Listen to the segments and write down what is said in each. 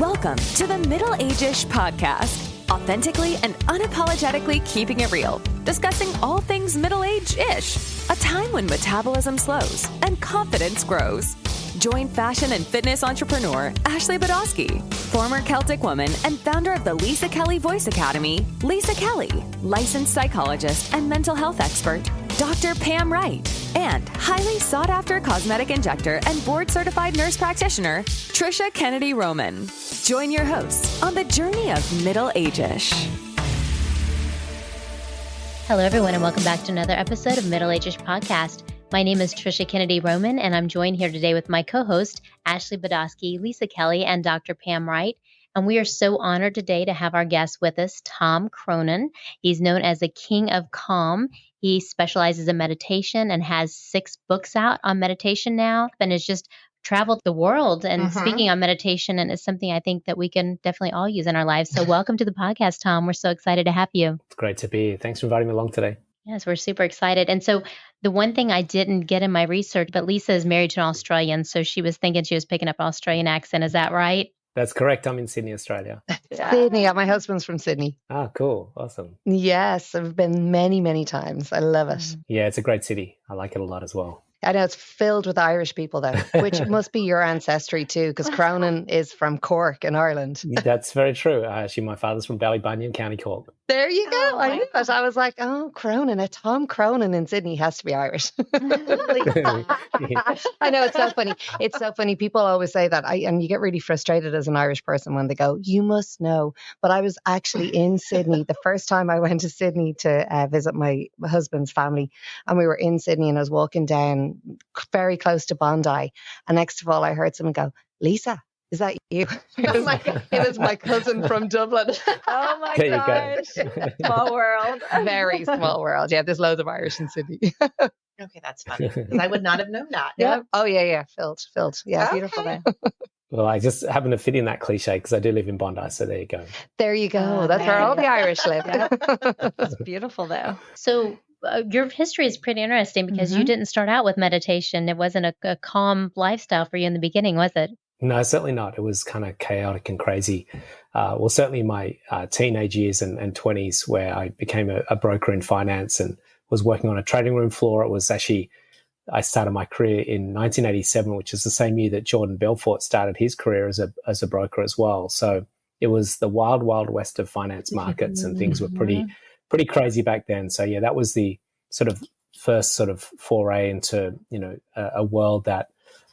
Welcome to the Middle AGEish podcast, authentically and unapologetically keeping it real, discussing all things middle-age-ish, a time when metabolism slows and confidence grows. Join fashion and fitness entrepreneur Ashley Badowski, former Celtic woman and founder of the Lisa Kelly Voice Academy, Lisa Kelly, licensed psychologist and mental health expert, Dr. Pam Wright, and highly sought-after cosmetic injector and board-certified nurse practitioner, Trisha Kennedy Roman. Join your hosts on the journey of Middle AGEish. Hello, everyone, and welcome back to another episode of Middle AGEish Podcast. My name is Trisha Kennedy Roman, and I'm joined here today with my co-host, Ashley Badowski, Lisa Kelly, and Dr. Pam Wright. And we are so honored today to have our guest with us, Tom Cronin. He's known as the King of Calm. He specializes in meditation and has 6 books out on meditation now, and has just traveled the world and speaking on meditation, and it's something I think that we can definitely all use in our lives. So welcome to the podcast, Tom. We're so excited to have you. It's great to be here. Thanks for inviting me along today. Yes, we're super excited. And so the one thing I didn't get in my research, but Lisa is married to an Australian, so she was thinking she was picking up an Australian accent. Is that right? That's correct. I'm in Sydney, Australia. Sydney. My husband's from Sydney. Ah, cool. Awesome. Yes, I've been many, many times. I love it. Yeah, it's a great city. I like it a lot as well. I know it's filled with Irish people though, which must be your ancestry too, because Cronin is from Cork in Ireland. That's very true. Actually, my father's from Ballybunion, County Cork. There you go. I knew it. I was like, oh, Cronin, a Tom Cronin in Sydney has to be Irish. I know, it's so funny. It's so funny. People always say that, and you get really frustrated as an Irish person when they go, you must know. But I was actually in Sydney the first time I went to Sydney to visit my husband's family, and we were in Sydney, and I was walking down very close to Bondi, and next of all I heard someone go, Lisa, is that you? It was my cousin from Dublin. Oh my There gosh. Small world. Very small world. Yeah, there's loads of Irish in Sydney. Okay, that's funny. Because I would not have known that. Yeah. Oh, yeah. Filled. Yeah, Okay. beautiful there. Well, I just happen to fit in that cliche because I do live in Bondi, so there you go. There you go. Oh, That's where there all you the Irish live. It's beautiful though. So your history is pretty interesting because you didn't start out with meditation. It wasn't a calm lifestyle for you in the beginning, was it? No, certainly not. It was kind of chaotic and crazy. Well, certainly in my teenage years and 20s, where I became a broker in finance and was working on a trading room floor. It was actually, I started my career in 1987, which is the same year that Jordan Belfort started his career as a broker as well. So it was the wild, wild west of finance markets, and things were pretty crazy back then. So yeah, that was the sort of first sort of foray into, a world that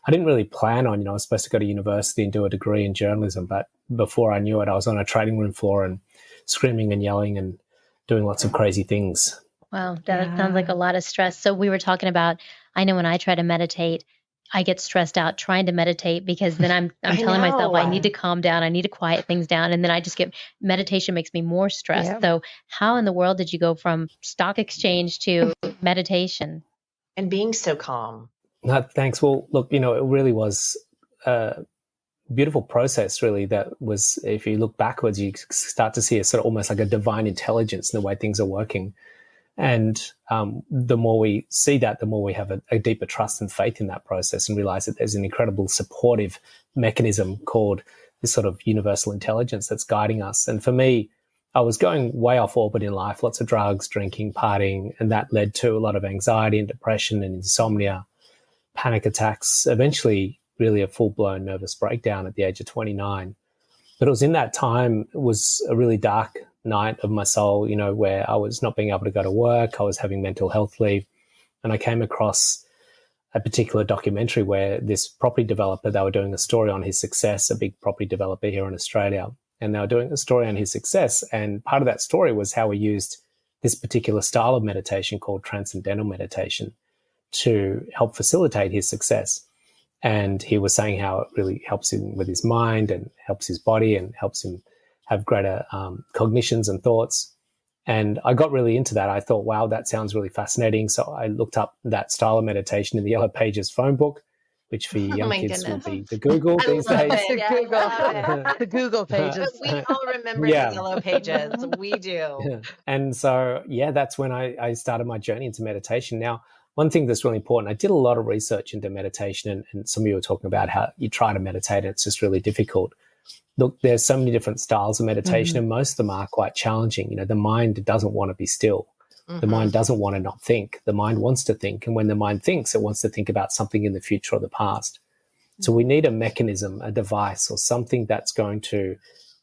I didn't really plan on. I was supposed to go to university and do a degree in journalism, but before I knew it, I was on a trading room floor and screaming and yelling and doing lots of crazy things. Wow, that sounds like a lot of stress. So we were talking about, I know when I try to meditate, I get stressed out trying to meditate because then I'm telling myself I need to calm down, I need to quiet things down, and then I just meditation makes me more stressed. Yeah. So how in the world did you go from stock exchange to meditation? And being so calm. No, thanks. Well, look, it really was a beautiful process, really, that was, if you look backwards, you start to see a sort of almost like a divine intelligence in the way things are working. And the more we see that, the more we have a deeper trust and faith in that process and realize that there's an incredible supportive mechanism called this sort of universal intelligence that's guiding us. And for me, I was going way off orbit in life, lots of drugs, drinking, partying, and that led to a lot of anxiety and depression and insomnia, panic attacks, eventually really a full-blown nervous breakdown at the age of 29. But it was in that time, it was a really dark night of my soul, where I was not being able to go to work. I was having mental health leave. And I came across a particular documentary where this property developer, they were doing a story on his success, a big property developer here in Australia. And they were doing a story on his success. And part of that story was how he used this particular style of meditation called transcendental meditation to help facilitate his success. And he was saying how it really helps him with his mind and helps his body and helps him have greater cognitions and thoughts. And I got really into that. I thought, wow, that sounds really fascinating. So I looked up that style of meditation in the Yellow Pages phone book, which for young kids would be the Google these days. The Google pages. We all remember the Yellow Pages. We do. Yeah. And so, that's when I started my journey into meditation. Now, one thing that's really important, I did a lot of research into meditation, and some of you were talking about how you try to meditate and it's just really difficult. look, there's so many different styles of meditation, and most of them are quite challenging. The mind doesn't want to be still. The mind doesn't want to not think. The mind wants to think. And when the mind thinks, it wants to think about something in the future or the past. So we need a mechanism, a device, or something that's going to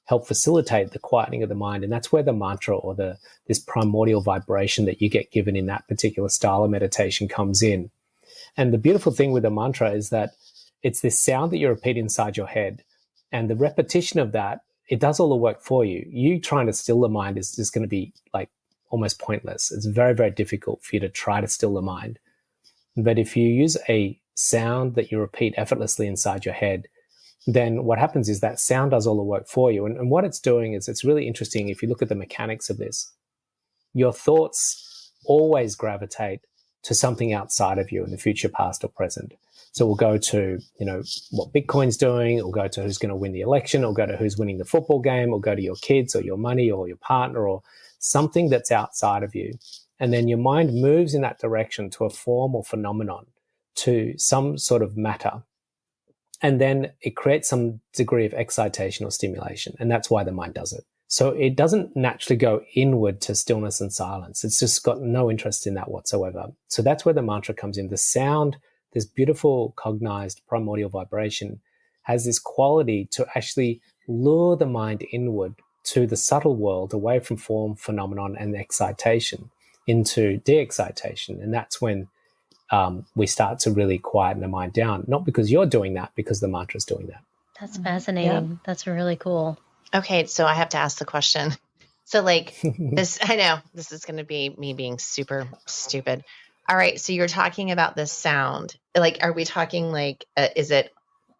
help facilitate the quietening of the mind. And that's where the mantra or this primordial vibration that you get given in that particular style of meditation comes in. And the beautiful thing with a mantra is that it's this sound that you repeat inside your head. And the repetition of that, it does all the work for you. You trying to still the mind is just going to be like almost pointless. It's very, very difficult for you to try to still the mind. But if you use a sound that you repeat effortlessly inside your head, then what happens is that sound does all the work for you. And what it's doing is, it's really interesting if you look at the mechanics of this. Your thoughts always gravitate to something outside of you in the future, past, or present. So we'll go to, what Bitcoin's doing, or go to who's going to win the election, or go to who's winning the football game, or go to your kids or your money or your partner or something that's outside of you. And then your mind moves in that direction to a form or phenomenon, to some sort of matter. And then it creates some degree of excitation or stimulation. And that's why the mind does it. So it doesn't naturally go inward to stillness and silence. It's just got no interest in that whatsoever. So that's where the mantra comes in. The sound, this beautiful cognized primordial vibration, has this quality to actually lure the mind inward to the subtle world, away from form, phenomenon, and excitation, into de-excitation. And that's when we start to really quieten the mind down. Not because you're doing that, because the mantra is doing that. That's fascinating. Yeah. That's really cool. Okay, so I have to ask the question. So this, I know this is going to be me being super stupid. All right, so you're talking about this sound. Are we talking is it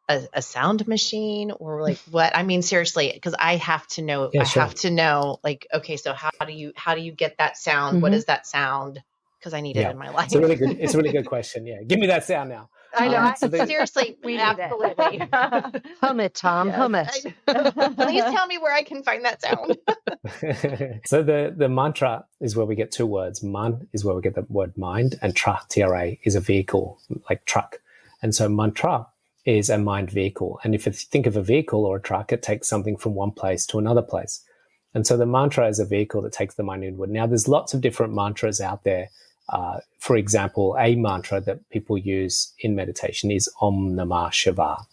a sound machine, or what? I mean, seriously, because I have to know. Yeah, sure. I have to know. Okay, so how do you get that sound? Mm-hmm. What is that sound? Because I need it in my life. It's a really good question. Yeah, give me that sound now. I know. Seriously, we absolutely. Hum it, Tom. Hum it. Please tell me where I can find that sound. So the mantra is where we get two words. Man is where we get the word mind, and tra, T-R-A, is a vehicle, like truck. And so mantra is a mind vehicle. And if you think of a vehicle or a truck, it takes something from one place to another place. And so the mantra is a vehicle that takes the mind inward. Now, there's lots of different mantras out there. For example, a mantra that people use in meditation is Om Namah Shivaya.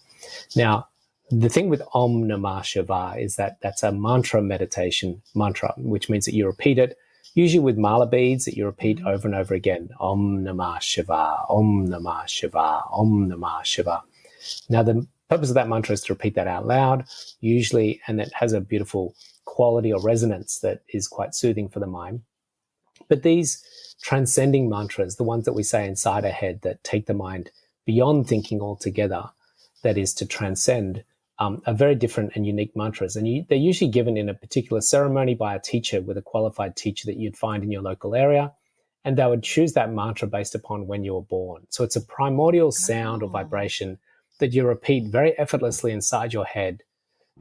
Now, the thing with Om Namah Shivaya is that that's a mantra meditation mantra, which means that you repeat it, usually with mala beads that you repeat over and over again. Om Namah Shivaya, Om Namah Shivaya, Om Namah Shivaya. Now, the purpose of that mantra is to repeat that out loud, usually, and it has a beautiful quality or resonance that is quite soothing for the mind. But these transcending mantras, the ones that we say inside our head that take the mind beyond thinking altogether, that is to transcend, are very different and unique mantras. And they're usually given in a particular ceremony by a teacher, with a qualified teacher that you'd find in your local area. And they would choose that mantra based upon when you were born. So it's a primordial sound or vibration that you repeat very effortlessly inside your head.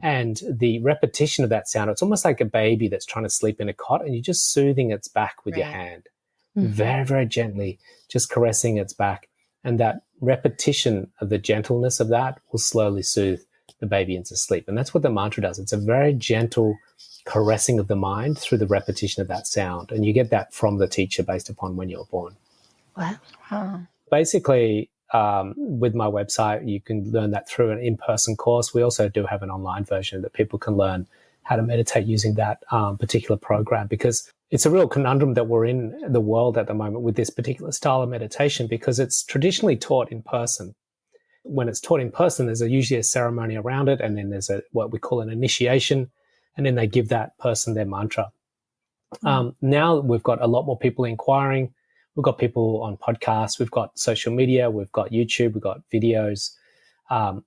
And the repetition of that sound, it's almost like a baby that's trying to sleep in a cot, and you're just soothing its back with your hand. Very, very gently, just caressing its back. And that repetition of the gentleness of that will slowly soothe the baby into sleep. And that's what the mantra does. It's a very gentle caressing of the mind through the repetition of that sound. And you get that from the teacher based upon when you were born. Wow. Huh. Basically, with my website, you can learn that through an in-person course. We also do have an online version that people can learn how to meditate using that particular program, because it's a real conundrum that we're in the world at the moment with this particular style of meditation, because it's traditionally taught in person. When it's taught in person, there's usually a ceremony around it, and then there's what we call an initiation, and then they give that person their mantra. Now we've got a lot more people inquiring. We've got people on podcasts, we've got social media, we've got YouTube, we've got videos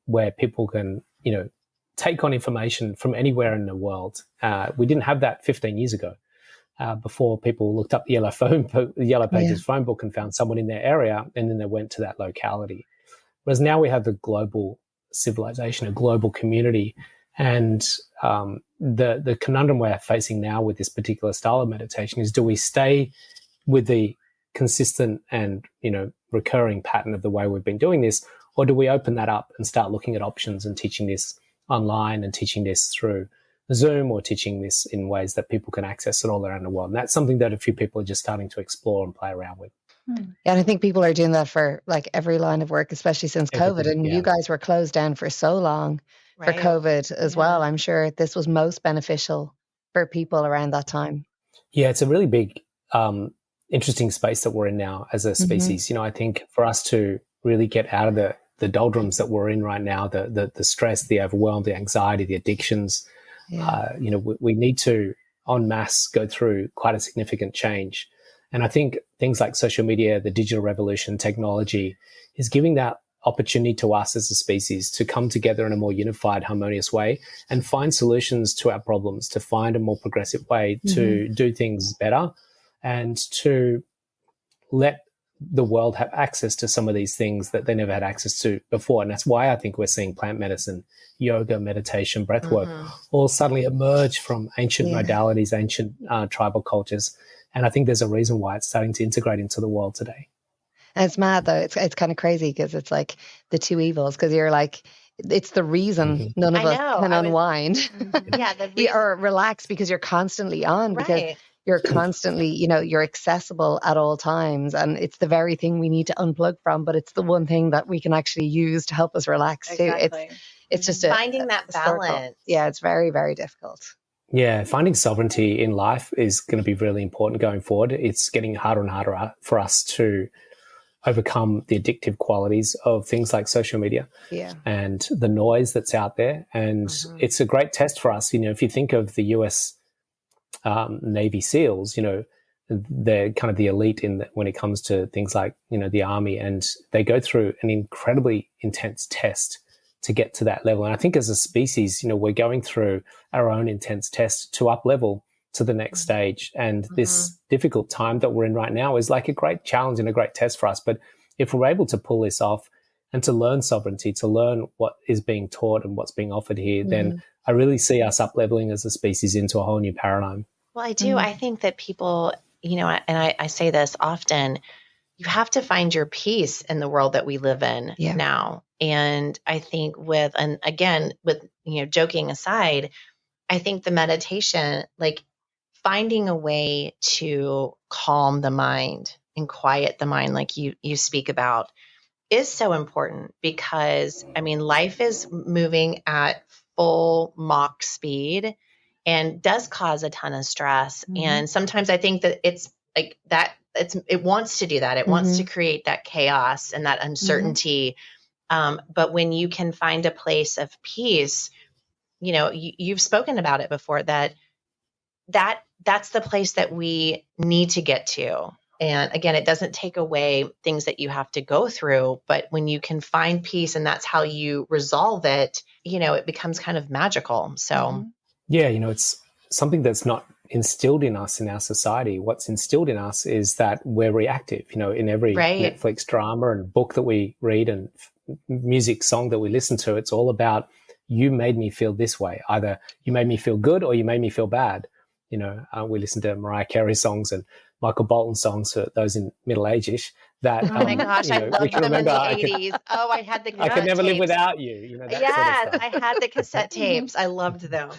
where people can, take on information from anywhere in the world. We didn't have that 15 years ago. Before people looked up the Yellow Pages phone book and found someone in their area, and then they went to that locality. Whereas now we have the global civilization, a global community, and the conundrum we're facing now with this particular style of meditation is, do we stay with the consistent and recurring pattern of the way we've been doing this, or do we open that up and start looking at options and teaching this online and teaching this through Zoom or teaching this in ways that people can access it all around the world. And that's something that a few people are just starting to explore and play around with. Yeah, and I think people are doing that for like every line of work, especially since COVID. And you guys were closed down for so long for COVID as well. I'm sure this was most beneficial for people around that time. Yeah, it's a really big, interesting space that we're in now as a species. I think for us to really get out of the doldrums that we're in right now, the stress, the overwhelm, the anxiety, the addictions, we need to en masse go through quite a significant change. And I think things like social media, the digital revolution, technology is giving that opportunity to us as a species to come together in a more unified, harmonious way and find solutions to our problems, to find a more progressive way to do things better and to let the world have access to some of these things that they never had access to before. And that's why I think we're seeing plant medicine, yoga, meditation, breath work all suddenly emerge from ancient modalities, ancient tribal cultures. And I think there's a reason why it's starting to integrate into the world today. And it's mad though. It's kind of crazy because it's like the two evils, because you're like, it's the reason none of us can unwind or relax, because you're constantly on, because you're constantly, you're accessible at all times. And it's the very thing we need to unplug from, but it's the one thing that we can actually use to help us relax too. It's just finding that balance. Circle. Yeah, it's very, very difficult. Yeah, finding sovereignty in life is going to be really important going forward. It's getting harder and harder for us to overcome the addictive qualities of things like social media and the noise that's out there. And it's a great test for us. If you think of the US Navy SEALs, they're kind of the elite when it comes to things like, the Army, and they go through an incredibly intense test to get to that level. And I think as a species, we're going through our own intense test to up level to the next stage. And this difficult time that we're in right now is like a great challenge and a great test for us. But if we're able to pull this off and to learn sovereignty, to learn what is being taught and what's being offered here, then I really see us up leveling as a species into a whole new paradigm. Well, I do. I think that people, and I say this often, you have to find your peace in the world that we live in now. And I think and again, joking aside, I think the meditation, like finding a way to calm the mind and quiet the mind, like you speak about, is so important, because life is moving at full Mach speed and does cause a ton of stress. And sometimes I think that it's like that, it wants to do that. It wants to create that chaos and that uncertainty. But when you can find a place of peace, you've spoken about it before, that's the place that we need to get to. And again, it doesn't take away things that you have to go through, but when you can find peace and that's how you resolve it, it becomes kind of magical. So, it's something that's not instilled in us in our society. What's instilled in us is that we're reactive, in every Netflix drama and book that we read and music song that we listen to. It's all about, you made me feel this way. Either you made me feel good or you made me feel bad. We listen to Mariah Carey songs and Michael Bolton songs for those in middle AGEish. That oh my gosh, I loved them in the 80s. I had the cassette I could never tapes. live without you. That yes, sort of stuff. I had the cassette tapes. I loved them.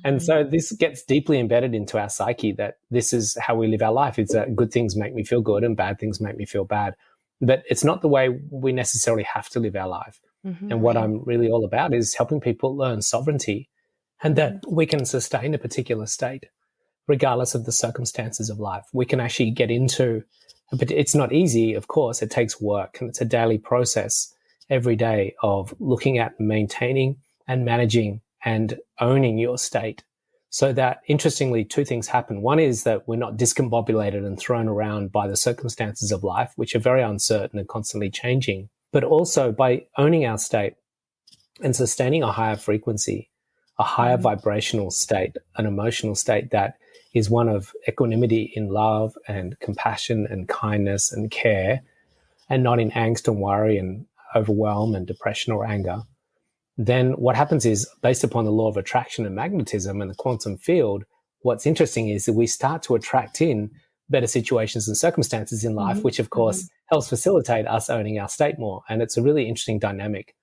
And so this gets deeply embedded into our psyche, that this is how we live our life. It's that good things make me feel good and bad things make me feel bad. But it's not the way we necessarily have to live our life. And what I'm really all about is helping people learn sovereignty, and that we can sustain a particular state regardless of the circumstances of life. We can actually get into, but it's not easy, of course. It takes work, and it's a daily process every day of looking at maintaining and managing and owning your state, so that, interestingly, two things happen. One is that we're not discombobulated and thrown around by the circumstances of life, which are very uncertain and constantly changing, but also by owning our state and sustaining a higher frequency, a higher vibrational state, an emotional state that is one of equanimity in love and compassion and kindness and care, and not in angst and worry and overwhelm and depression or anger. Then what happens is, based upon the law of attraction and magnetism and the quantum field, what's interesting is that we start to attract in better situations and circumstances in life, which of course helps facilitate us owning our state more. And it's a really interesting dynamic.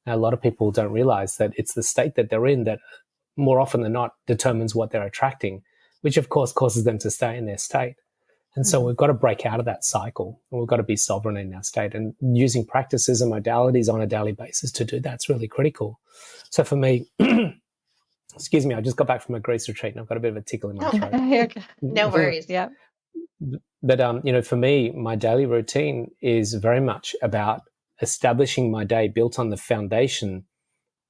And a lot of people don't realize that it's the state that they're in that more often than not determines what they're attracting, which of course causes them to stay in their state. And so we've got to break out of that cycle, and we've got to be sovereign in our state, and using practices and modalities on a daily basis to do that's really critical. So for me, excuse me, I just got back from a Greece retreat and I've got a bit of a tickle in my throat. Okay. No worries. Yeah. But, for me, my daily routine is very much about establishing my day built on the foundation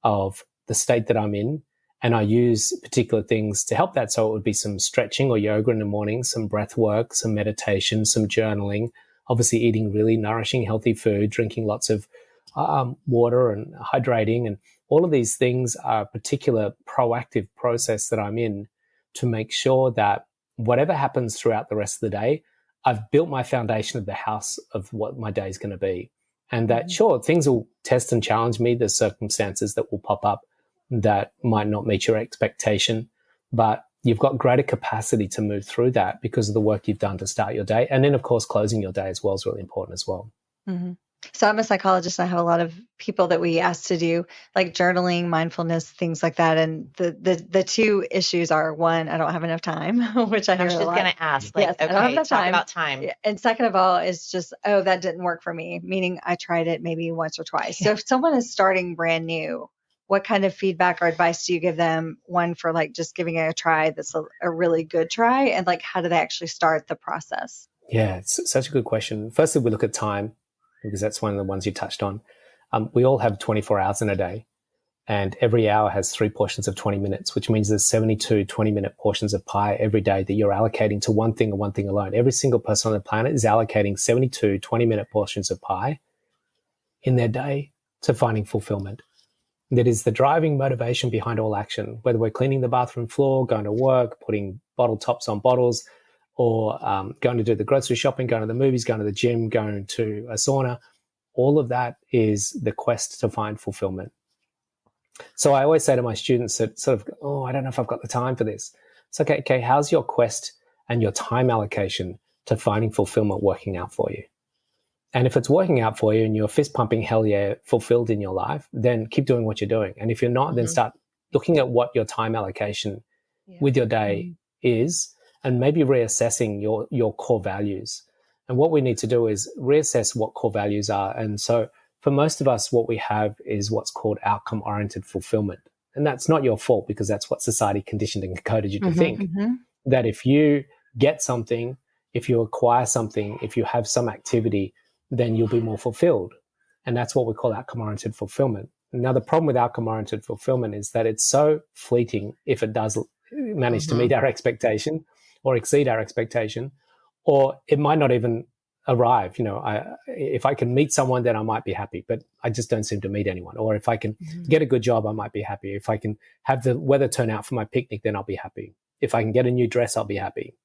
of the state that I'm in. And I use particular things to help that. So it would be some stretching or yoga in the morning, some breath work, some meditation, some journaling, obviously eating really nourishing, healthy food, drinking lots of water and hydrating. And all of these things are a particular proactive process that I'm in to make sure that whatever happens throughout the rest of the day, I've built my foundation of the house of what my day is going to be. And that, sure, things will test and challenge me. There's circumstances that will pop up that might not meet your expectation, but you've got greater capacity to move through that because of the work you've done to start your day. And then, of course, closing your day as well is really important as well. Mm-hmm. So I'm a psychologist, and I have a lot of people that we ask to do like journaling, mindfulness, things like that. And the two issues are, one, I don't have enough time, which I I hear was a just lot. going to ask, Yes, I don't have okay, enough talk time. about time. Yeah. And second of all, is just, oh, that didn't work for me, meaning I tried it maybe once or twice. So if someone is starting brand new, what kind of feedback or advice do you give them? One, for like just giving it a try that's a really good try, and like how do they actually start the process? Yeah, it's such a good question. Firstly, we look at time, because that's one of the ones you touched on. We all have 24 hours in a day, and every hour has 3 portions of 20 minutes, which means there's 72 20-minute portions of pie every day that you're allocating to one thing and one thing alone. Every single person on the planet is allocating 72 20-minute portions of pie in their day to finding fulfillment. That is the driving motivation behind all action, whether we're cleaning the bathroom floor, going to work, putting bottle tops on bottles, or going to do the grocery shopping, going to the movies, going to the gym, going to a sauna. All of that is the quest to find fulfillment. So I always say to my students that sort of, oh, I don't know if I've got the time for this. It's okay, how's your quest and your time allocation to finding fulfillment working out for you? And if it's working out for you and you're fist pumping, hell yeah, fulfilled in your life, then keep doing what you're doing. And if you're not, then start looking at what your time allocation with your day is, and maybe reassessing your core values. And what we need to do is reassess what core values are. And so for most of us, what we have is what's called outcome-oriented fulfillment. And that's not your fault, because that's what society conditioned and coded you to think. That if you get something, if you acquire something, if you have some activity, then you'll be more fulfilled. And that's what we call outcome-oriented fulfillment. Now, the problem with outcome-oriented fulfillment is that it's so fleeting if it does manage to meet our expectation or exceed our expectation, or it might not even arrive. If I can meet someone, then I might be happy, but I just don't seem to meet anyone. Or if I can get a good job, I might be happy. If I can have the weather turn out for my picnic, then I'll be happy. If I can get a new dress, I'll be happy.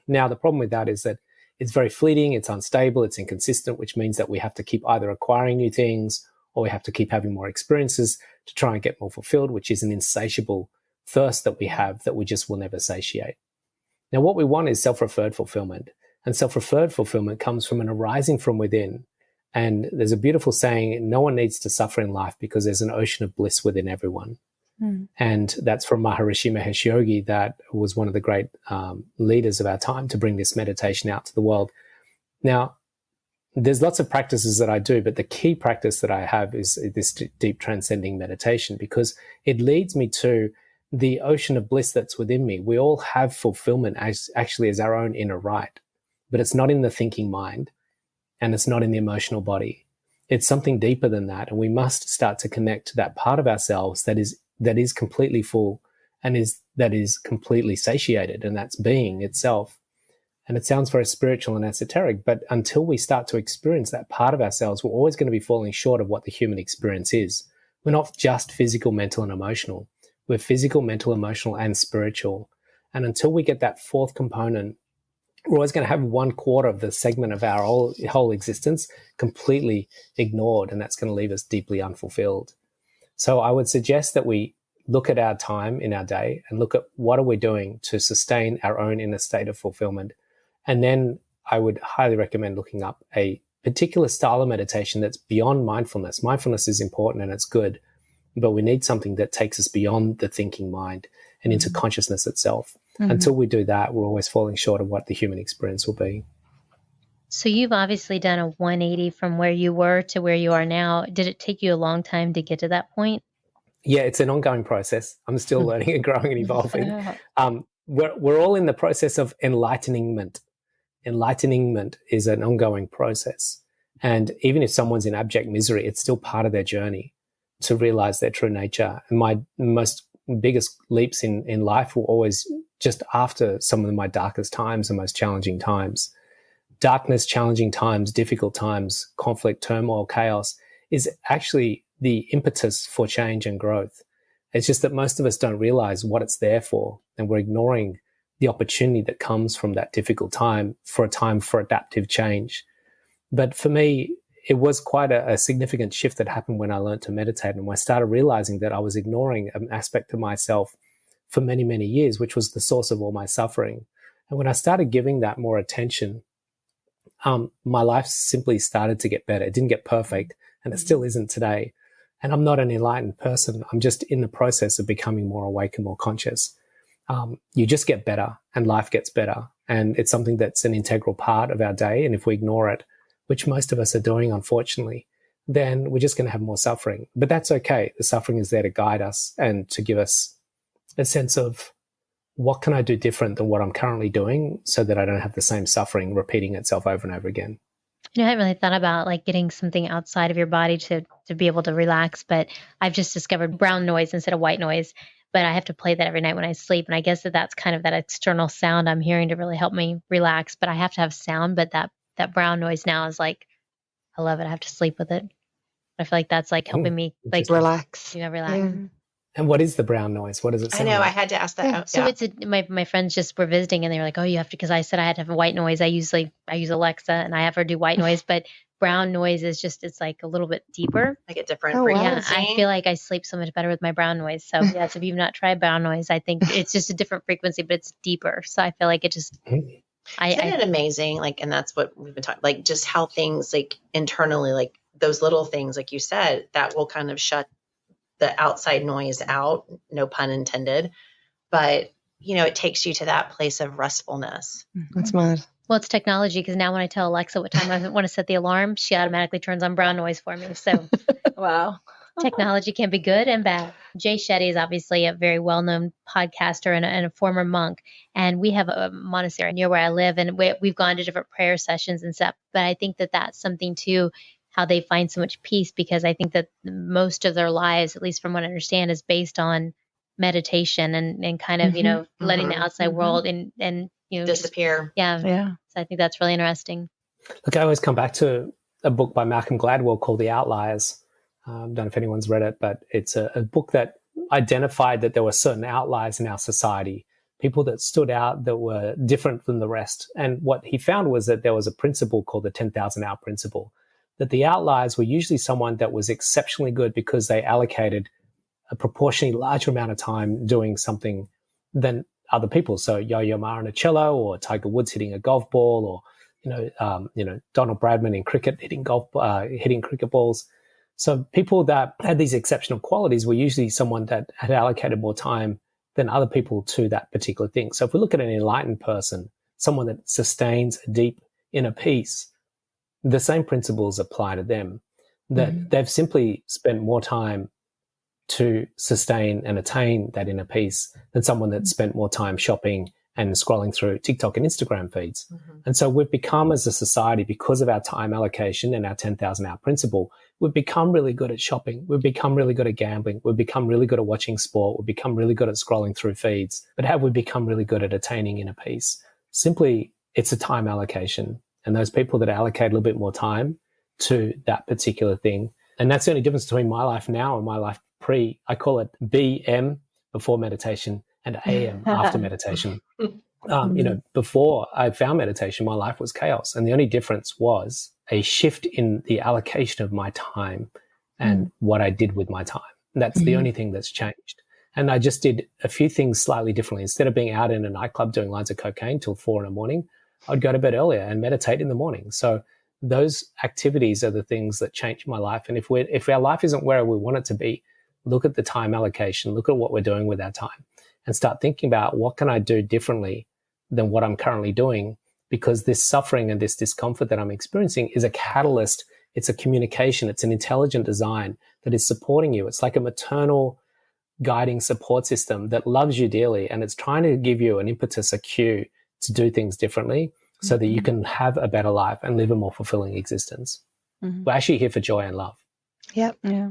Now, the problem with that is that it's very fleeting, it's unstable, it's inconsistent, which means that we have to keep either acquiring new things or we have to keep having more experiences to try and get more fulfilled, which is an insatiable thirst that we have that we just will never satiate. Now, what we want is self-referred fulfillment. And self-referred fulfillment comes from an arising from within. And there's a beautiful saying, no one needs to suffer in life because there's an ocean of bliss within everyone. And that's from Maharishi Mahesh Yogi, that was one of the great leaders of our time to bring this meditation out to the world. Now, there's lots of practices that I do, but the key practice that I have is this deep transcending meditation, because it leads me to the ocean of bliss that's within me. We all have fulfillment as our own inner right, but it's not in the thinking mind and it's not in the emotional body. It's something deeper than that. And we must start to connect to that part of ourselves that is completely full and that is completely satiated, and that's being itself. And it sounds very spiritual and esoteric, but until we start to experience that part of ourselves, we're always going to be falling short of what the human experience is. We're not just physical, mental, and emotional. We're physical, mental, emotional, and spiritual. And until we get that fourth component, we're always going to have 1/4 of the segment of our whole existence completely ignored, and that's going to leave us deeply unfulfilled. So I would suggest that we look at our time in our day and look at what are we doing to sustain our own inner state of fulfillment. And then I would highly recommend looking up a particular style of meditation that's beyond mindfulness. Mindfulness is important and it's good, but we need something that takes us beyond the thinking mind and into consciousness itself. Until we do that, we're always falling short of what the human experience will be. So you've obviously done a 180 from where you were to where you are now. Did it take you a long time to get to that point? Yeah, it's an ongoing process. I'm still learning and growing and evolving. We're all in the process of enlightenment. Enlightenment is an ongoing process. And even if someone's in abject misery, it's still part of their journey to realize their true nature. And my most biggest leaps in life were always just after some of my darkest times and most challenging times. Darkness, challenging times, difficult times, conflict, turmoil, chaos is actually the impetus for change and growth. It's just that most of us don't realize what it's there for, and we're ignoring the opportunity that comes from that difficult time for adaptive change. But for me, it was quite a significant shift that happened when I learned to meditate, and I started realizing that I was ignoring an aspect of myself for many, many years, which was the source of all my suffering. And when I started giving that more attention, my life simply started to get better. It didn't get perfect, and it still isn't today. And I'm not an enlightened person. I'm just in the process of becoming more awake and more conscious. You just get better, and life gets better. And it's something that's an integral part of our day. And if we ignore it, which most of us are doing, unfortunately, then we're just going to have more suffering. But that's okay. The suffering is there to guide us and to give us a sense of, what can I do different than what I'm currently doing so that I don't have the same suffering repeating itself over and over again? I haven't really thought about like getting something outside of your body to be able to relax, but I've just discovered brown noise instead of white noise. But I have to play that every night when I sleep. And I guess that's kind of that external sound I'm hearing to really help me relax. But I have to have sound. But that brown noise now is like, I love it. I have to sleep with it. I feel like that's like helping me like relax. Relax. Yeah. And what is the brown noise? What does it sound I know. like? I had to ask that. Yeah. So it's my friends just were visiting and they were like, oh, you have to, because I said I had to have a white noise. I use Alexa and I have her do white noise, but brown noise is just, it's like a little bit deeper. like a different Oh, wow. Yeah, frequency. I feel like I sleep so much better with my brown noise. So yes, if you've not tried brown noise, I think it's just a different frequency, but it's deeper. So I feel like it just, Isn't it amazing? Like, and that's what we've been talking, like just how things like internally, like those little things, like you said, that will kind of shut the outside noise out, no pun intended. But, it takes you to that place of restfulness. That's mad. well, it's technology because now when I tell Alexa what time I want to set the alarm, she automatically turns on brown noise for me. So Wow. technology can be good and bad. Jay Shetty is obviously a very well-known podcaster and a former monk. And we have a monastery near where I live, and we've gone to different prayer sessions and stuff. But I think that that's something too, how they find so much peace, because I think that most of their lives, at least from what I understand, is based on meditation and kind of, letting the outside world and Disappear. Yeah. So I think that's really interesting. Look, I always come back to a book by Malcolm Gladwell called The Outliers. I don't know if anyone's read it, but it's a book that identified that there were certain outliers in our society, people that stood out, that were different from the rest. And what he found was that there was a principle called the 10,000 hour principle, that the outliers were usually someone that was exceptionally good because they allocated a proportionally larger amount of time doing something than other people. So Yo-Yo Ma on a cello, or Tiger Woods hitting a golf ball, or Donald Bradman in cricket hitting cricket balls. So people that had these exceptional qualities were usually someone that had allocated more time than other people to that particular thing. So if we look at an enlightened person, someone that sustains a deep inner peace, the same principles apply to them, that they've simply spent more time to sustain and attain that inner peace than someone that spent more time shopping and scrolling through TikTok and Instagram feeds. And so we've become, as a society, because of our time allocation and our 10,000 hour principle, we've become really good at shopping. We've become really good at gambling. We've become really good at watching sport. We've become really good at scrolling through feeds. But have we become really good at attaining inner peace? Simply, it's a time allocation. And those people that allocate a little bit more time to that particular thing. And that's the only difference between my life now and my life pre. I call it BM, before meditation, and AM, after meditation. Before I found meditation, my life was chaos. And the only difference was a shift in the allocation of my time and what I did with my time. And that's the only thing that's changed. And I just did a few things slightly differently. Instead of being out in a nightclub doing lines of cocaine till 4 a.m, I'd go to bed earlier and meditate in the morning. So those activities are the things that change my life. And if our life isn't where we want it to be, look at the time allocation, look at what we're doing with our time, and start thinking about what can I do differently than what I'm currently doing, because this suffering and this discomfort that I'm experiencing is a catalyst. It's a communication. It's an intelligent design that is supporting you. It's like a maternal guiding support system that loves you dearly, and it's trying to give you an impetus, a cue to do things differently so that you can have a better life and live a more fulfilling existence. We're actually here for joy and love. Yep. Yeah.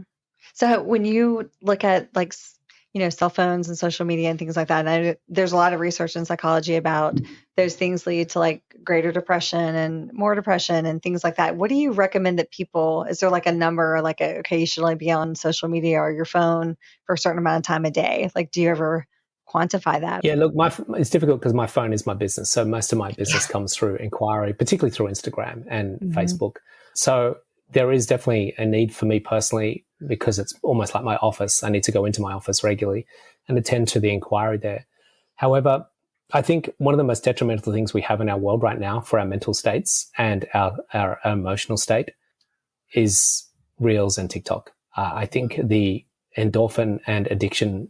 So when you look at like, cell phones and social media and things like that, and there's a lot of research in psychology about those things lead to like greater depression and more depression and things like that. What do you recommend that people, is there like a number, like, okay, you should only be on social media or your phone for a certain amount of time a day? Like, do you ever quantify that? Yeah, look, it's difficult because my phone is my business. So most of my business comes through inquiry, particularly through Instagram and Facebook. So there is definitely a need for me personally, because it's almost like my office. I need to go into my office regularly and attend to the inquiry there. However, I think one of the most detrimental things we have in our world right now for our mental states and our emotional state is Reels and TikTok. I think the endorphin and addiction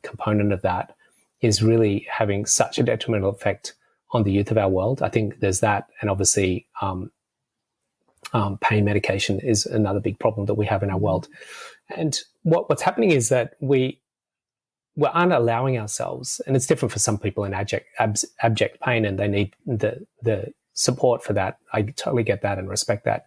component of that is really having such a detrimental effect on the youth of our world. I think there's that, and obviously pain medication is another big problem that we have in our world. And what's happening is that we aren't allowing ourselves, and it's different for some people in abject pain, and they need the support for that. I totally get that and respect that.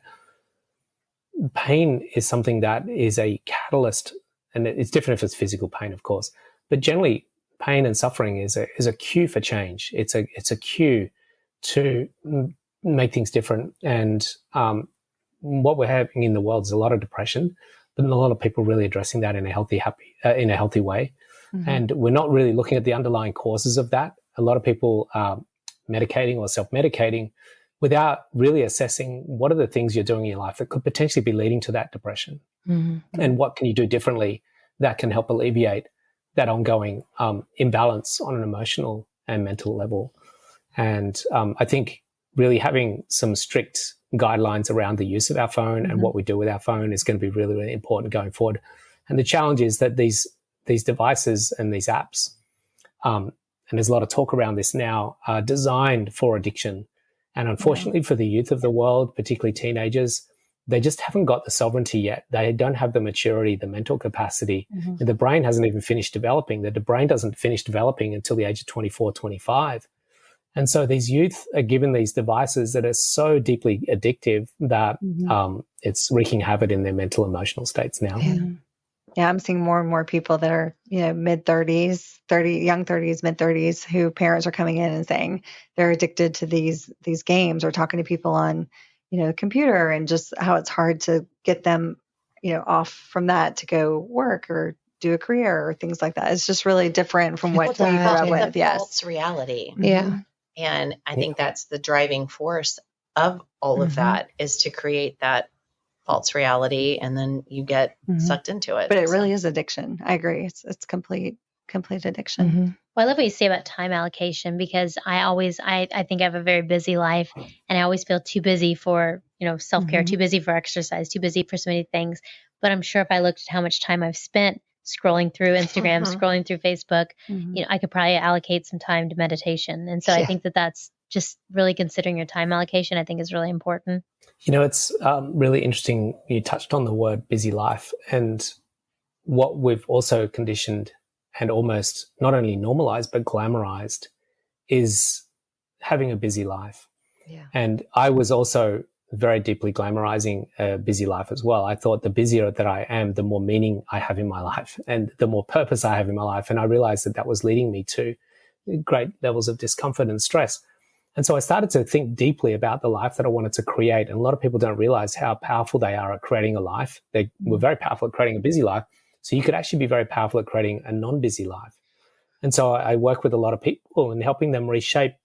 Pain is something that is a catalyst, and it's different if it's physical pain, of course, but generally pain and suffering is a cue for change. It's a cue to make things different. And what we're having in the world is a lot of depression, but a lot of people really addressing that in a healthy way. And we're not really looking at the underlying causes of that. A lot of people are medicating or self-medicating without really assessing what are the things you're doing in your life that could potentially be leading to that depression. And what can you do differently that can help alleviate that ongoing imbalance on an emotional and mental level. And I think really having some strict guidelines around the use of our phone and what we do with our phone is going to be really, really important going forward. And the challenge is that these devices and these apps, and there's a lot of talk around this now, are designed for addiction. And unfortunately for the youth of the world, particularly teenagers, they just haven't got the sovereignty yet. They don't have the maturity, the mental capacity. The brain hasn't even finished developing. The brain doesn't finish developing until the age of 24, 25. And so these youth are given these devices that are so deeply addictive that it's wreaking havoc in their mental, emotional states now. Yeah, I'm seeing more and more people that are, mid-30s, young 30s, mid-30s, who parents are coming in and saying they're addicted to these games, or talking to people on, the computer, and just how it's hard to get them, off from that to go work or do a career or things like that. It's just really different from what we grew up with. Yes, false reality. Yeah, and I think that's the driving force of all of that, is to create that false reality, and then you get sucked into it. But it really is addiction. I agree. It's complete addiction. Well, I love what you say about time allocation, because I think I have a very busy life, and I always feel too busy for, self-care, too busy for exercise, too busy for so many things. But I'm sure if I looked at how much time I've spent scrolling through Instagram, scrolling through Facebook, I could probably allocate some time to meditation. And so I think that's just really considering your time allocation, I think, is really important. It's really interesting. You touched on the word busy life, and what we've also conditioned and almost not only normalized but glamorized is having a busy life. Yeah. And I was also very deeply glamorizing a busy life as well. I thought the busier that I am, the more meaning I have in my life and the more purpose I have in my life. And I realized that was leading me to great levels of discomfort and stress. And so I started to think deeply about the life that I wanted to create. And a lot of people don't realize how powerful they are at creating a life. They were very powerful at creating a busy life. So you could actually be very powerful at creating a non-busy life. And so I work with a lot of people and helping them reshape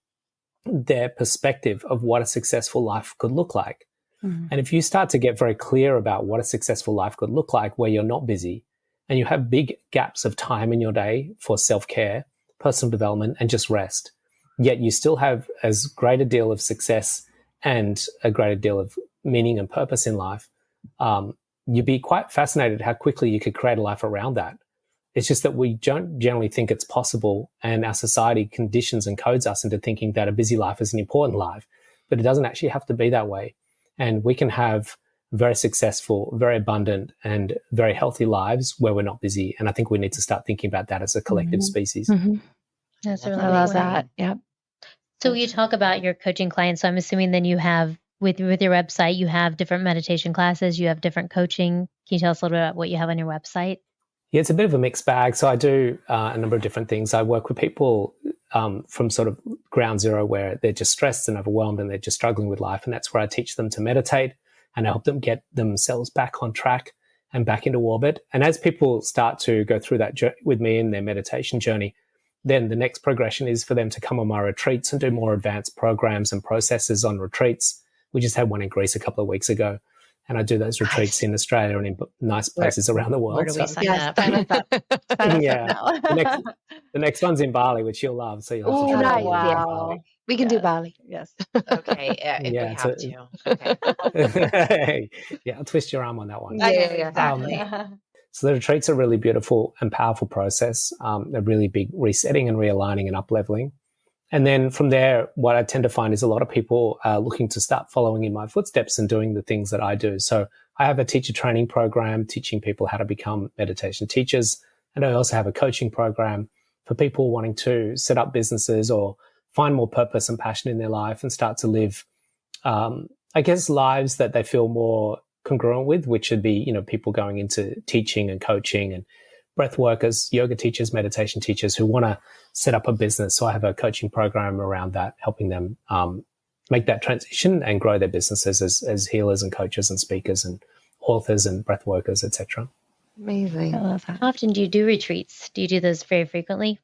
their perspective of what a successful life could look like. And if you start to get very clear about what a successful life could look like, where you're not busy and you have big gaps of time in your day for self-care, personal development, and just rest, yet you still have as great a deal of success and a greater deal of meaning and purpose in life, you'd be quite fascinated how quickly you could create a life around that. It's just that we don't generally think it's possible, and our society conditions and codes us into thinking that a busy life is an important life, but it doesn't actually have to be that way. And we can have very successful, very abundant, and very healthy lives where we're not busy. And I think we need to start thinking about that as a collective species. That's a really I love great point. that. Yep. So you talk about your coaching clients. So I'm assuming then you have with your website, you have different meditation classes, you have different coaching. Can you tell us a little bit about what you have on your website? Yeah, it's a bit of a mixed bag. So I do a number of different things. I work with people from sort of ground zero where they're just stressed and overwhelmed and they're just struggling with life. And that's where I teach them to meditate and I help them get themselves back on track and back into orbit. And as people start to go through that with me in their meditation journey, then the next progression is for them to come on my retreats and do more advanced programs and processes on retreats. We just had one in Greece a couple of weeks ago. And I do those retreats in Australia and in nice places around the world. Where do we sign up? Yeah. The next one's in Bali, which you'll love. So you'll have to try Wow. We can do Bali. Yes. Okay, if we have to. Okay. Yeah, I'll twist your arm on that one. Yeah, exactly. So the retreats are a really beautiful and powerful process, a really big resetting and realigning and up-leveling. And then from there, what I tend to find is a lot of people are looking to start following in my footsteps and doing the things that I do. So I have a teacher training program teaching people how to become meditation teachers. And I also have a coaching program for people wanting to set up businesses or find more purpose and passion in their life and start to live, lives that they feel more congruent with, which would be, people going into teaching and coaching and breath workers, yoga teachers, meditation teachers who want to set up a business. So I have a coaching program around that, helping them make that transition and grow their businesses as healers and coaches and speakers and authors and breath workers, etc. Amazing. I love that. How often do you do retreats? Do you do those very frequently?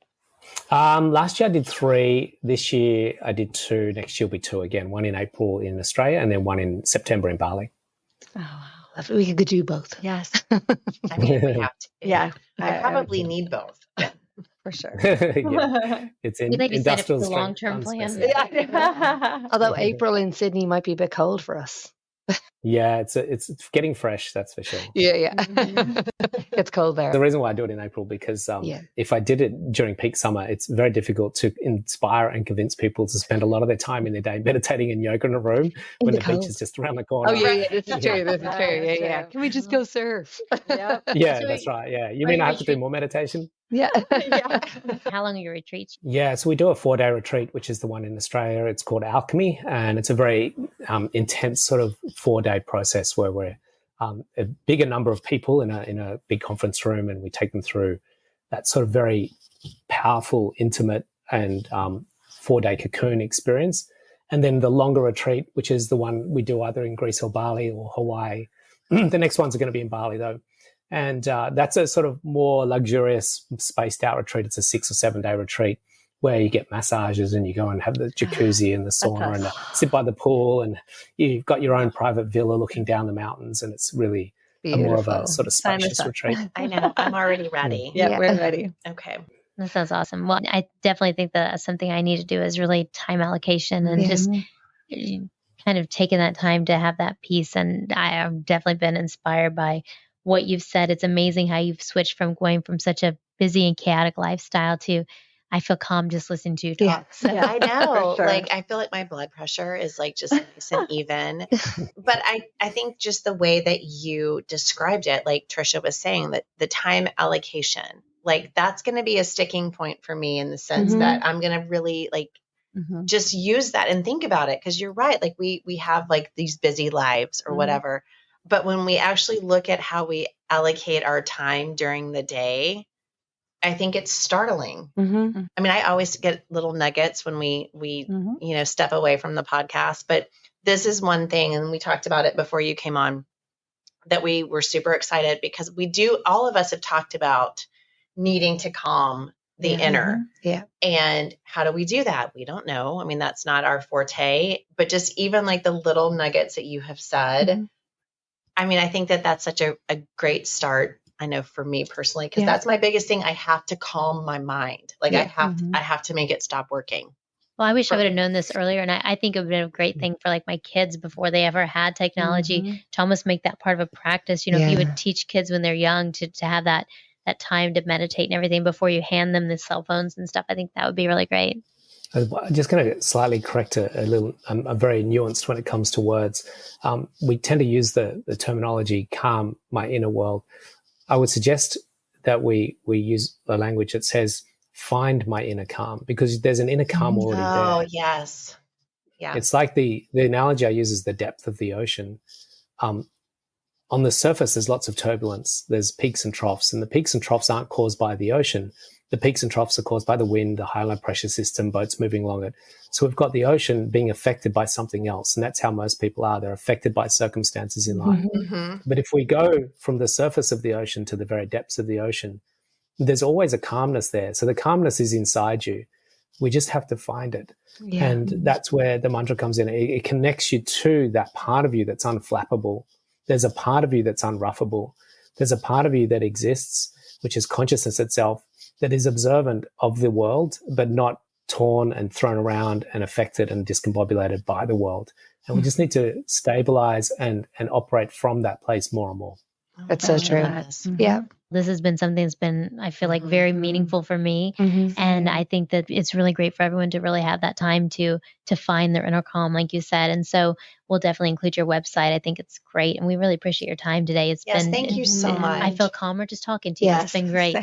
Last year I did 3. This year I did 2. Next year will be 2 again. One in April in Australia and then one in September in Bali. Oh, wow. We could do both. Yes. I mean, if we have to. Yeah. I probably need both. For sure. Yeah. It's in Maybe set up industrial the strength long-term plan. unspecified. Yeah. Although April in Sydney might be a bit cold for us. Yeah, it's getting fresh, that's for sure. Yeah. It's cold there. The reason why I do it in April because if I did it during peak summer, it's very difficult to inspire and convince people to spend a lot of their time in their day meditating in yoga in a room when the beach is just around the corner. Oh yeah, this is true. This is true. Yeah. Can we just go surf? Yep. Yeah, So that's right. Yeah, you mean I have to do more meditation? Yeah. How long are your retreats? Yeah, so we do a 4-day retreat, which is the one in Australia. It's called Alchemy, and it's a very intense sort of 4-day process where we're a bigger number of people in a big conference room, and we take them through that sort of very powerful, intimate, and 4-day cocoon experience. And then the longer retreat, which is the one we do either in Greece or Bali or Hawaii. The next ones are going to be in Bali, though. And that's a sort of more luxurious, spaced out retreat. It's a 6 or 7-day retreat where you get massages and you go and have the jacuzzi and the sauna and sit by the pool, and you've got your own private villa looking down the mountains, and it's really more of a sort of spacious retreat. I know. I'm already ready. Yeah, we're ready. Okay. That sounds awesome. Well, I definitely think that something I need to do is really time allocation and just kind of taking that time to have that peace. And I have definitely been inspired by what you've said. It's amazing how you've switched from going from such a busy and chaotic lifestyle to I feel calm just listening to you talk. So. I know. Sure. Like, I feel like my blood pressure is like just nice and even. But I think just the way that you described it, like Trisha was saying, that the time allocation, like that's going to be a sticking point for me in the sense that I'm going to really like just use that and think about it. Cause you're right. Like we have like these busy lives or whatever. But when we actually look at how we allocate our time during the day, I think it's startling. I mean, I always get little nuggets when we step away from the podcast, but this is one thing. And we talked about it before you came on that we were super excited because all of us have talked about needing to calm the inner. Yeah. And how do we do that? We don't know. I mean, that's not our forte, but just even like the little nuggets that you have said, I mean, I think that that's such a great start. I know for me personally, because that's my biggest thing. I have to calm my mind. Like I have to make it stop working. Well, I wish I would have known this earlier. And I think it would have been a great thing for like my kids before they ever had technology to almost make that part of a practice. You know, if you would teach kids when they're young to have that time to meditate and everything before you hand them the cell phones and stuff, I think that would be really great. I'm just going to slightly correct a little. I'm very nuanced when it comes to words. We tend to use the terminology calm my inner world. I would suggest that we use a language that says find my inner calm, because there's an inner calm already there. Oh, yes. Yeah. It's like the analogy I use is the depth of the ocean. On the surface, there's lots of turbulence. There's peaks and troughs, and the peaks and troughs aren't caused by the ocean. The peaks and troughs are caused by the wind, the high low pressure system, boats moving along it. So we've got the ocean being affected by something else, and that's how most people are. They're affected by circumstances in life. But if we go from the surface of the ocean to the very depths of the ocean, there's always a calmness there. So the calmness is inside you. We just have to find it. Yeah. And that's where the mantra comes in. It connects you to that part of you that's unflappable. There's a part of you that's unruffable. There's a part of you that exists, which is consciousness itself, that is observant of the world, but not torn and thrown around and affected and discombobulated by the world. And we just need to stabilize and operate from that place more and more. That's so true. Yeah. This has been something that's been, I feel like, very meaningful for me. And I think that it's really great for everyone to really have that time to find their inner calm, like you said. And so we'll definitely include your website. I think it's great. And we really appreciate your time today. Thank you so much. I feel calmer just talking to you. It's been great.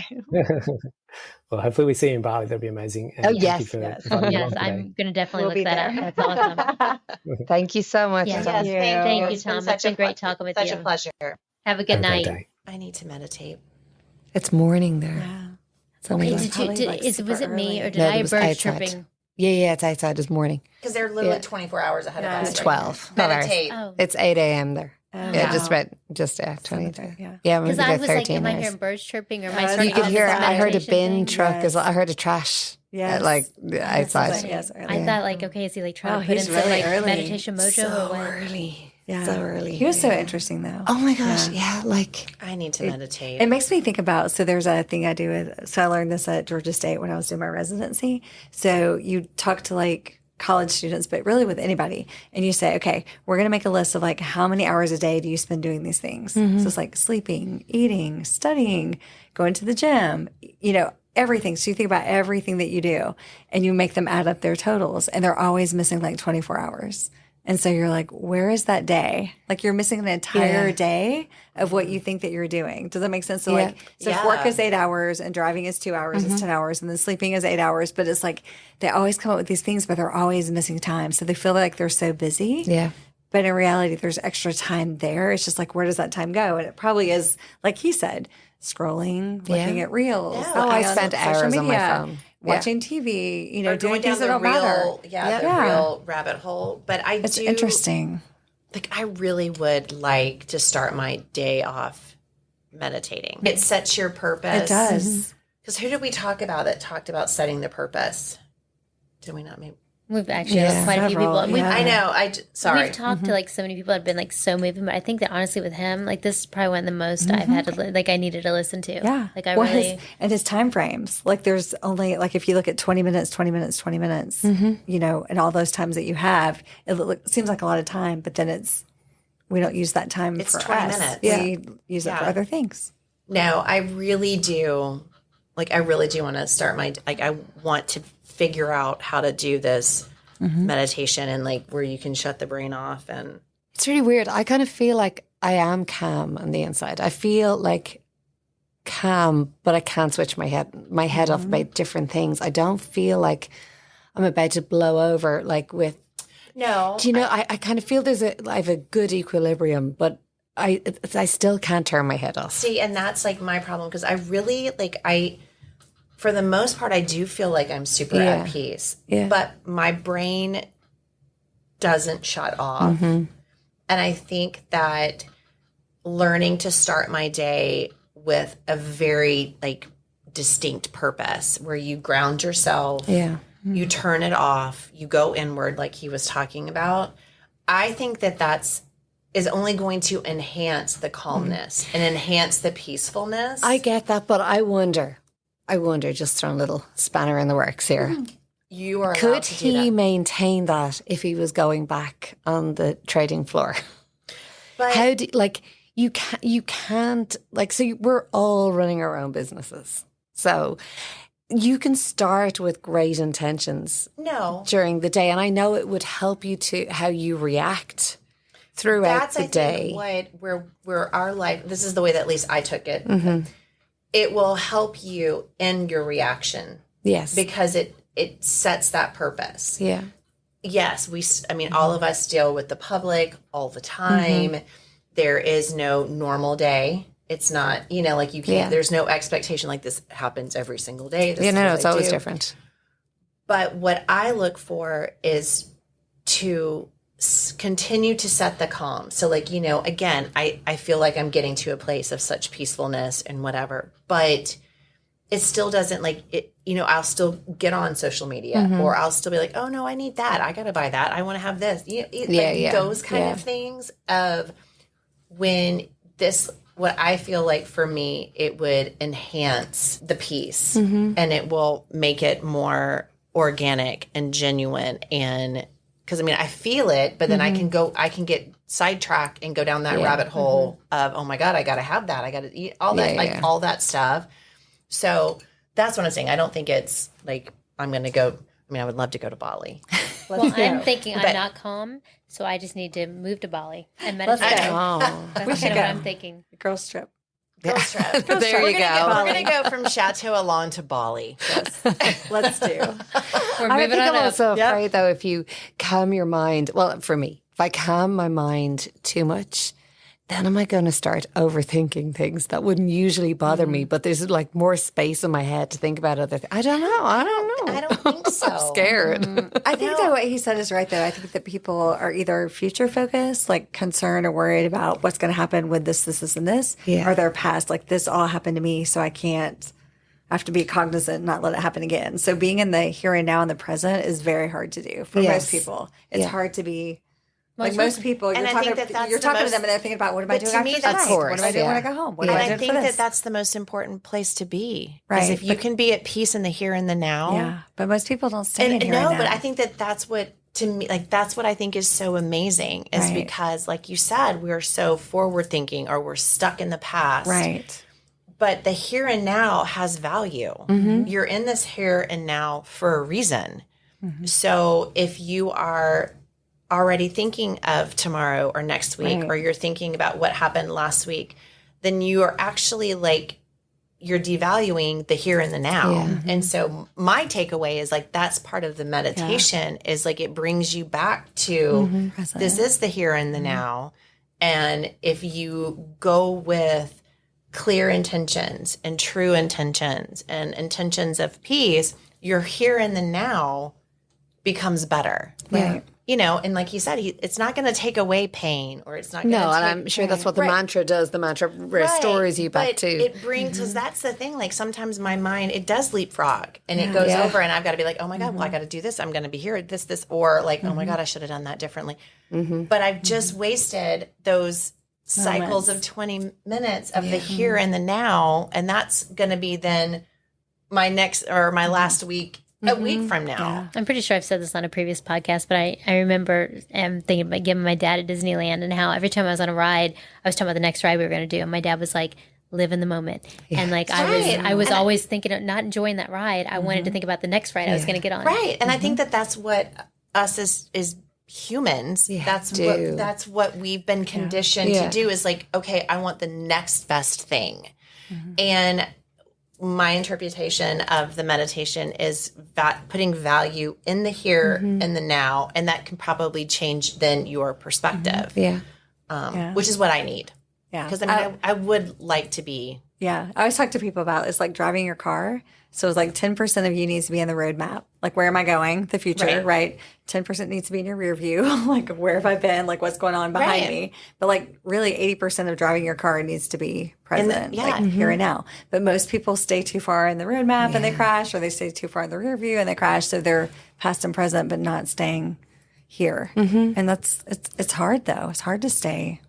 Well, hopefully we see you in Bali. That'd be amazing. And yes. I'm going to definitely look that up. That's awesome. Thank you so much. Yes, thank you, Tom. It's been great talking with you. Such a pleasure. Have a good night. I need to meditate. It's morning there. Yeah. It's only was it me or did I have birds chirping? Yeah, it's outside. It's morning. Because they're literally 24 hours ahead of us. It's 12. Meditate. It's 8 a.m. there. Just after 22. Yeah, because I was like, am I hearing birds chirping or am I starting you could hear? I heard a bin thing? truck. I heard a trash. Yes. Outside. I thought okay, is he like trying to put in really some early. meditation mojo or what? Early. Yeah. So early. He was so interesting though. Oh my gosh. I need to meditate. It makes me think about, so there's a thing I do so I learned this at Georgia State when I was doing my residency. So you talk to like college students, but really with anybody. And you say, okay, we're going to make a list of like how many hours a day do you spend doing these things? So it's like sleeping, eating, studying, going to the gym, everything. So you think about everything that you do and you make them add up their totals and they're always missing like 24 hours. And so you're like, where is that day? Like you're missing an entire day of what you think that you're doing. Does that make sense? So if work is 8 hours and driving is 2 hours, it's 10 hours, and then sleeping is 8 hours. But it's like they always come up with these things, but they're always missing time. So they feel like they're so busy. Yeah. But in reality, there's extra time there. It's just like, where does that time go? And it probably is, like he said, scrolling, looking at reels. I spent hours on my phone. Watching TV, doing things that down don't matter. The real rabbit hole. But it's interesting. Like, I really would like to start my day off meditating. It sets your purpose. It does. Because who did we talk about that talked about setting the purpose? Did we not? Maybe we've actually had quite a few people. And I know. Sorry. We've talked to like so many people that have been like so moving, but I think that honestly with him, like this is probably one of the most I've had to I needed to listen to. Yeah. Like really. And his time frames. Like there's only like if you look at 20 minutes, 20 minutes, 20 minutes, and all those times that you have, it seems like a lot of time, but then we don't use that time it's for 20 us. minutes. We use it for other things. No, I really do. Like I really do want to start I want to figure out how to do this meditation and like where you can shut the brain off. And it's really weird. I kind of feel like I am calm on the inside. I feel like calm, but I can't switch my head off about different things. I don't feel like I'm about to blow over like with. No. Do you know, I kind of feel I have a good equilibrium, but I still can't turn my head off. See, and that's like my problem because I really for the most part, I do feel like I'm super at peace. Yeah. But my brain doesn't shut off. And I think that learning to start my day with a very distinct purpose where you ground yourself, you turn it off, you go inward like he was talking about. I think that is only going to enhance the calmness and enhance the peacefulness. I get that, but I wonder, just throwing a little spanner in the works here. You are allowed Could to do he that. maintain that if he was going back on the trading floor? But How do you can't we're all running our own businesses. So you can start with great intentions no, during the day, and I know it would help you to how you react throughout the day. Think where our life. This is the way that at least I took it. Mm-hmm. It will help you in your reaction. Yes, Because it sets that purpose. yeah, Yes, all of us deal with the public all the time. Mm-hmm. There is no normal day. It's not, you can't, there's no expectation like this happens every single day. This is what it's I always do. different. But what I look for is to continue to set the calm. So again, I feel like I'm getting to a place of such peacefulness and whatever, but it still doesn't I'll still get on social media or I'll still be like, oh no, I need that. I got to buy that. I want to have this. Those kind of things of what I feel like for me, it would enhance the peace and it will make it more organic and genuine. And because I feel it, but then I can get sidetracked and go down that rabbit hole of, oh my God, I got to have that. I got to eat all that, all that stuff. So that's what I'm saying. I don't think it's like I'm going to go. I would love to go to Bali. Well, I'm thinking I'm not calm, so I just need to move to Bali and meditate. Let's go. Oh, That's kind of what I'm thinking. Girls trip. Girls trip. there you go. We're going to go from Chateau Alon to Bali. Yes. Let's do. We're I moving think on I'm up. also afraid though, if you calm your mind, well, for me, if I calm my mind too much, then am I going to start overthinking things that wouldn't usually bother me? But there's like more space in my head to think about other things. I don't know. I don't think so. I'm scared. I think that what he said is right, though. I think that people are either future focused, like concerned or worried about what's going to happen with this, and this, or they're past, like this all happened to me, so I have to be cognizant and not let it happen again. So being in the here and now in the present is very hard to do for most people. It's hard to be. Like most people, you're talking to them and they're thinking about what am I doing after tonight? What am I doing when I go home? What am I doing I think for this? that's the most important place to be. Right. Is if you can be at peace in the here and the now. Yeah, but most people don't stay in here No, and now. but I think that's what, to me, that's what I think is so amazing is because, like you said, we're so forward thinking or we're stuck in the past. Right. But the here and now has value. Mm-hmm. You're in this here and now for a reason. Mm-hmm. So if you are already thinking of tomorrow or next week, or you're thinking about what happened last week, then you are actually you're devaluing the here and the now. Yeah. Mm-hmm. And so my takeaway is that's part of the meditation is it brings you back to this is the here and the now. And if you go with clear intentions and true intentions and intentions of peace, your here and the now becomes better. Right. And like he said, it's not going to take away pain or it's not going to and I'm sure that's what the mantra does. The mantra restores you back but to. It brings, because that's the thing. Sometimes my mind, it does leapfrog and it goes over and I've got to be like, oh my God, well, I got to do this. I'm going to be here, this, or oh my God, I should have done that differently. Mm-hmm. But I've just wasted those cycles of 20 minutes of the here and the now. And that's going to be then my next or my last week. A week from now. Yeah. I'm pretty sure I've said this on a previous podcast, but I remember thinking about giving my dad at Disneyland and how every time I was on a ride, I was talking about the next ride we were going to do. And my dad was like, live in the moment. Yeah. And I was always thinking of not enjoying that ride. I wanted to think about the next ride I was going to get on. Right. And I think that's what us is humans. Yeah, that's what we've been conditioned to do is okay, I want the next best thing. Mm-hmm. And my interpretation of the meditation is putting value in the here and the now, and that can probably change then your perspective. Which is what I need. Yeah, because I would like to be. Yeah, I always talk to people about it's like driving your car. So it's 10% of you needs to be in the roadmap. Where am I going? The future, right? 10% needs to be in your rear view. Where have I been? What's going on behind me? But really 80% of driving your car needs to be present, here and now. But most people stay too far in the roadmap and they crash, or they stay too far in the rear view and they crash. So they're past and present, but not staying here. Mm-hmm. And it's hard though. It's hard to stay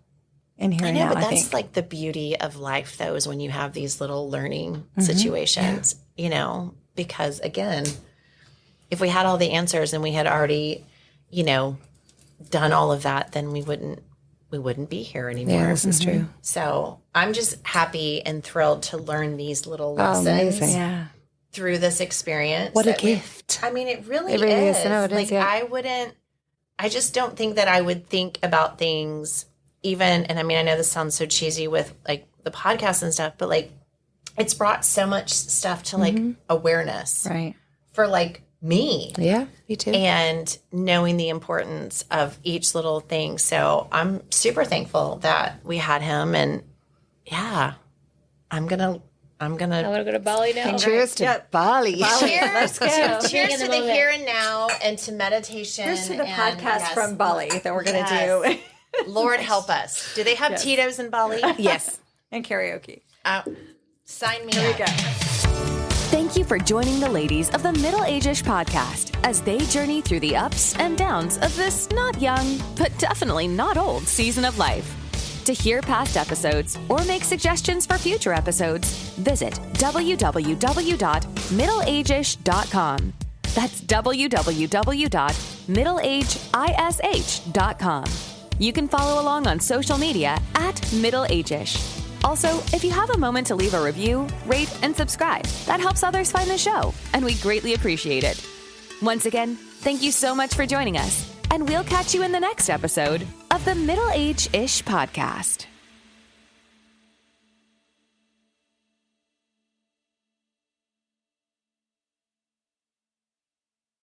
in here and now. But that's the beauty of life though, is when you have these little learning situations. Because again, if we had all the answers and we had already, done all of that, then we wouldn't be here anymore. Yeah, this is true. So I'm just happy and thrilled to learn these little lessons through this experience. What a gift. It really is. is. No, it is, yeah. I just don't think that I would think about things even, and I know this sounds so cheesy with like the podcast and stuff, but like it's brought so much stuff to like awareness. Right. For like me. Yeah, me too. And knowing the importance of each little thing. So I'm super thankful that we had him, and I'm gonna go to Bali now. Cheers to Bali. Cheers. Let's go. Cheers to the here and now and to meditation. Here's to the and, podcast from Bali that we're going to do. Lord help us. Do they have Tito's in Bali? Yes. And karaoke. Sign me Here up. we go. Thank you for joining the ladies of the Middle AGEish podcast as they journey through the ups and downs of this not young, but definitely not old season of life. To hear past episodes or make suggestions for future episodes, visit www.middleageish.com. That's www.middleageish.com. You can follow along on social media at Middle AGEish. Also, if you have a moment to leave a review, rate, and subscribe, that helps others find the show, and we greatly appreciate it. Once again, thank you so much for joining us, and we'll catch you in the next episode of the Middle AGEish podcast.